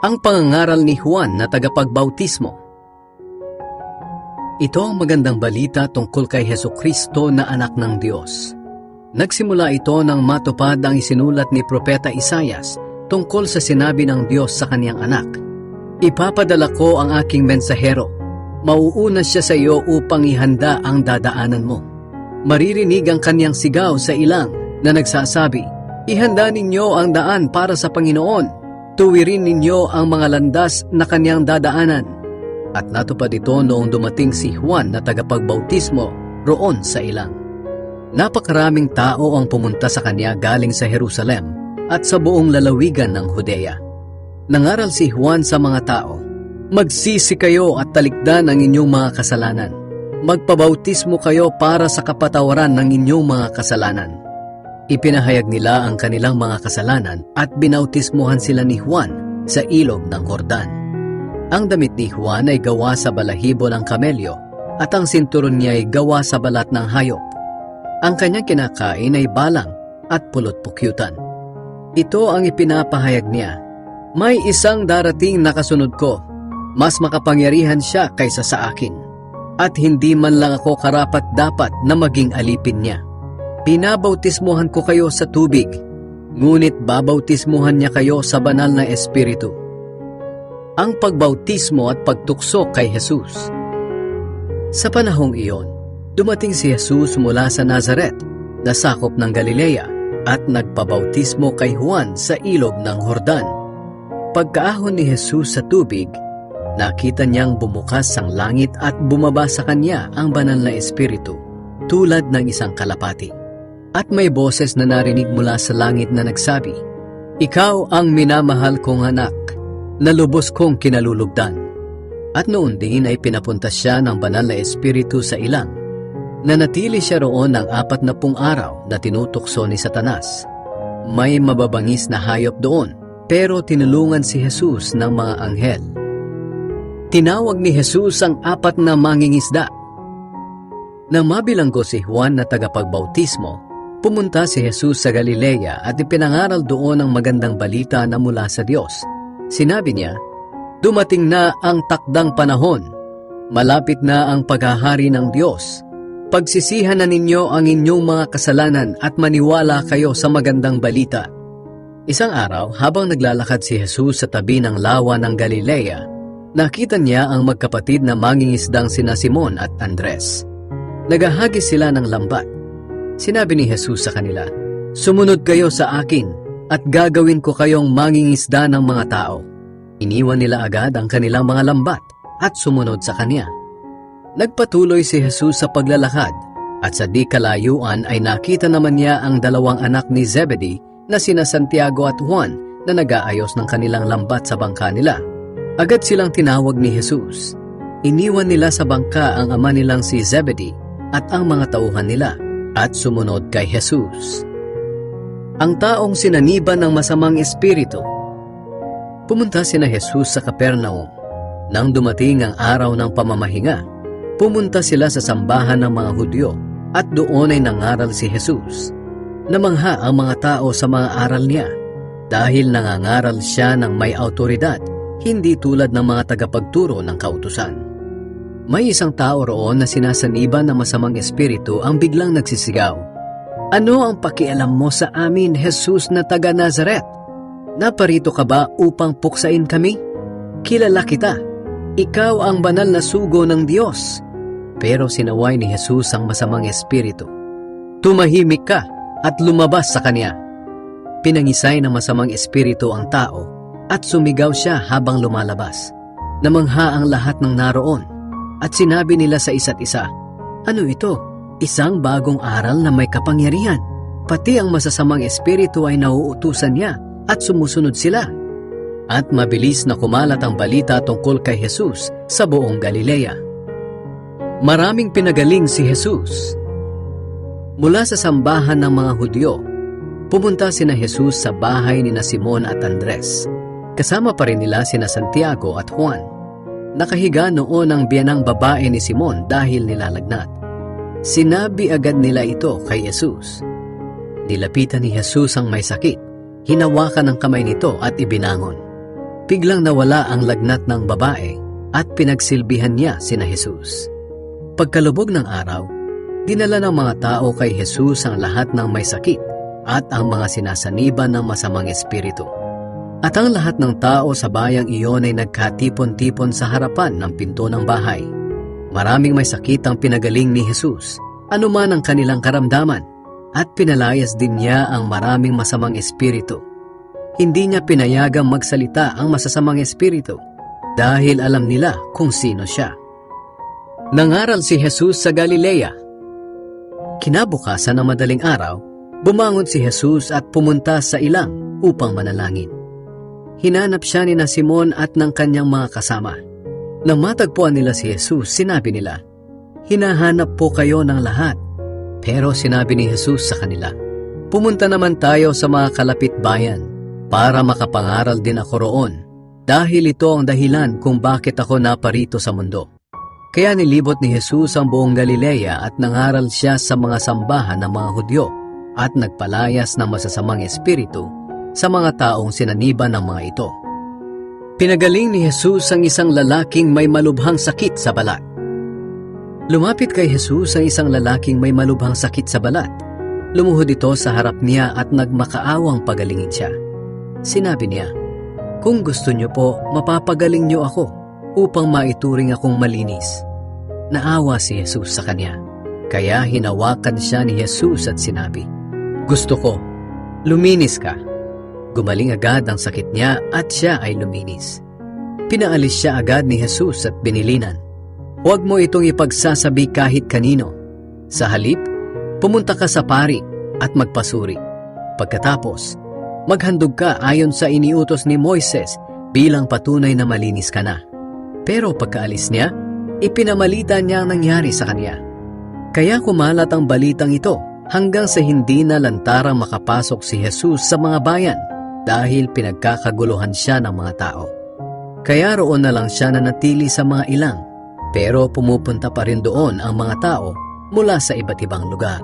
Ang pangangaral ni Juan na tagapagbautismo. Ito ang magandang balita tungkol kay Hesukristo na anak ng Diyos. Nagsimula ito nang matupad ang isinulat ni Propeta Isaias tungkol sa sinabi ng Diyos sa kaniyang anak. Ipapadala ko ang aking mensahero. Mauuna siya sa iyo upang ihanda ang dadaanan mo. Maririnig ang kaniyang sigaw sa ilang na nagsasabi, ihanda ninyo ang daan para sa Panginoon. Tuwirin ninyo ang mga landas na kaniyang dadaanan. At natupad ito noong dumating si Juan na tagapagbautismo roon sa ilang. Napakaraming tao ang pumunta sa kanya galing sa Jerusalem at sa buong lalawigan ng Judea. Nangaral si Juan sa mga tao, magsisi kayo at talikdan ang inyong mga kasalanan. Magpabautismo kayo para sa kapatawaran ng inyong mga kasalanan. Ipinahayag nila ang kanilang mga kasalanan at binautismuhan sila ni Juan sa ilog ng Jordan. Ang damit ni Juan ay gawa sa balahibo ng kamelyo at ang sinturon niya ay gawa sa balat ng hayop. Ang kanyang kinakain ay balang at pulot-pukyutan. Ito ang ipinapahayag niya, may isang darating na kasunod ko, mas makapangyarihan siya kaysa sa akin, at hindi man lang ako karapat-dapat na maging alipin niya. Pinabautismuhan ko kayo sa tubig, ngunit babautismuhan niya kayo sa banal na espiritu. Ang pagbautismo at pagtukso kay Jesus. Sa panahong iyon, dumating si Jesus mula sa Nazaret, na sakop ng Galilea, at nagpabautismo kay Juan sa ilog ng Jordan. Pagkaahon ni Jesus sa tubig, nakita niyang bumukas ang langit at bumaba sa kanya ang banal na espiritu, tulad ng isang kalapati. At may boses na narinig mula sa langit na nagsabi, ikaw ang minamahal kong anak, na lubos kong kinalulugdan. At noon din ay pinapunta siya ng banal na espiritu sa ilang. Nanatili siya roon ng 40 araw na tinutukso ni Satanas. May mababangis na hayop doon, pero tinulungan si Jesus ng mga anghel. Tinawag ni Jesus ang 4 na mangingisda. Nang mabilanggo si Juan na tagapagbautismo, pumunta si Jesus sa Galilea at ipinangaral doon ang magandang balita na mula sa Diyos. Sinabi niya, dumating na ang takdang panahon. Malapit na ang paghahari ng Diyos. Pagsisihan na ninyo ang inyong mga kasalanan at maniwala kayo sa magandang balita. Isang araw, habang naglalakad si Jesus sa tabi ng lawa ng Galilea, nakita niya ang magkapatid na mangingisdang sina Simon at Andres. Nagahagis sila ng lambat. Sinabi ni Jesus sa kanila, sumunod kayo sa akin at gagawin ko kayong mangingisda ng mga tao. Iniwan nila agad ang kanilang mga lambat at sumunod sa kanya. Nagpatuloy si Jesus sa paglalakad at sa di kalayuan ay nakita naman niya ang 2 anak ni Zebedee na sina Santiago at Juan na nag-aayos ng kanilang lambat sa bangka nila. Agad silang tinawag ni Jesus. Iniwan nila sa bangka ang ama nilang si Zebedee at ang mga tauhan nila at sumunod kay Jesus. Ang taong sinaniban ng masamang espiritu. Pumunta sina Jesus sa Capernaum. Nang dumating ang araw ng pamamahinga, pumunta sila sa sambahan ng mga Hudyo at doon ay nangaral si Jesus. Namangha ang mga tao sa mga aral niya dahil nangangaral siya ng may autoridad, hindi tulad ng mga tagapagturo ng kautusan. May isang tao roon na sinasaniban ng masamang espiritu ang biglang nagsisigaw, ano ang pakialam mo sa amin, Jesus na taga Nazaret? Naparito ka ba upang puksain kami? Kilala kita. Ikaw ang banal na sugo ng Diyos. Pero sinaway ni Jesus ang masamang espiritu. Tumahimik ka at lumabas sa kanya. Pinangisay ng masamang espiritu ang tao at sumigaw siya habang lumalabas. Namangha ang lahat ng naroon at sinabi nila sa isa't isa, ano ito? Isang bagong aral na may kapangyarihan. Pati ang masasamang espiritu ay nauutusan niya at sumusunod sila. At mabilis na kumalat ang balita tungkol kay Jesus sa buong Galilea. Maraming pinagaling si Jesus. Mula sa sambahan ng mga Hudyo, pumunta sina Jesus sa bahay ni Simon at Andres. Kasama pa rin nila sina Santiago at Juan. Nakahiga noon ang biyanang babae ni Simon dahil nilalagnat. Sinabi agad nila ito kay Jesus. Nilapitan ni Jesus ang may sakit, hinawakan ang kamay nito at ibinangon. biglang nawala ang lagnat ng babae at pinagsilbihan niya sina Jesus. Pagkalubog ng araw, dinala ng mga tao kay Jesus ang lahat ng may sakit at ang mga sinasaniban ng masamang espiritu. At ang lahat ng tao sa bayang iyon ay nagkatipon-tipon sa harapan ng pinto ng bahay. Maraming may sakit ang pinagaling ni Jesus, anuman ang kanilang karamdaman, at pinalayas din niya ang maraming masamang espiritu. Hindi niya pinayagang magsalita ang masasamang espiritu dahil alam nila kung sino siya. Nangaral si Jesus sa Galilea. Kinabukasan ng madaling araw, bumangon si Jesus at pumunta sa ilang upang manalangin. Hinanap siya ni Simon at ng kanyang mga kasama. Nang matagpuan nila si Jesus, sinabi nila, "Hinahanap po kayo ng lahat." Pero sinabi ni Jesus sa kanila, "Pumunta naman tayo sa mga kalapit bayan para makapangaral din ako roon, dahil ito ang dahilan kung bakit ako naparito sa mundo." Kaya nilibot ni Jesus ang buong Galilea at nangaral siya sa mga sambahan ng mga Hudyo at nagpalayas ng masasamang espiritu sa mga taong sinaniban ng mga ito. Pinagaling ni Jesus ang isang lalaking may malubhang sakit sa balat. Lumapit kay Jesus ang isang lalaking may malubhang sakit sa balat. Lumuhod ito sa harap niya at nagmakaawang pagalingin siya. Sinabi niya, "Kung gusto niyo po, mapapagaling niyo ako upang maituring akong malinis." Naawa si Jesus sa kanya. Kaya hinawakan siya ni Jesus at sinabi, "Gusto ko, luminis ka." Gumaling agad ang sakit niya at siya ay luminis. Pinaalis siya agad ni Jesus at binilinan, "Huwag mo itong ipagsasabi kahit kanino. Sa halip, pumunta ka sa pari at magpasuri. Pagkatapos, maghandog ka ayon sa iniutos ni Moises bilang patunay na malinis ka na." Pero pagkaalis niya, ipinamalita niya ang nangyari sa kanya. Kaya kumalat ang balitang ito hanggang sa hindi na lantarang makapasok si Jesus sa mga bayan dahil pinagkakaguluhan siya ng mga tao. Kaya roon na lang siya nanatili sa mga ilang, pero pumupunta pa rin doon ang mga tao mula sa iba't ibang lugar.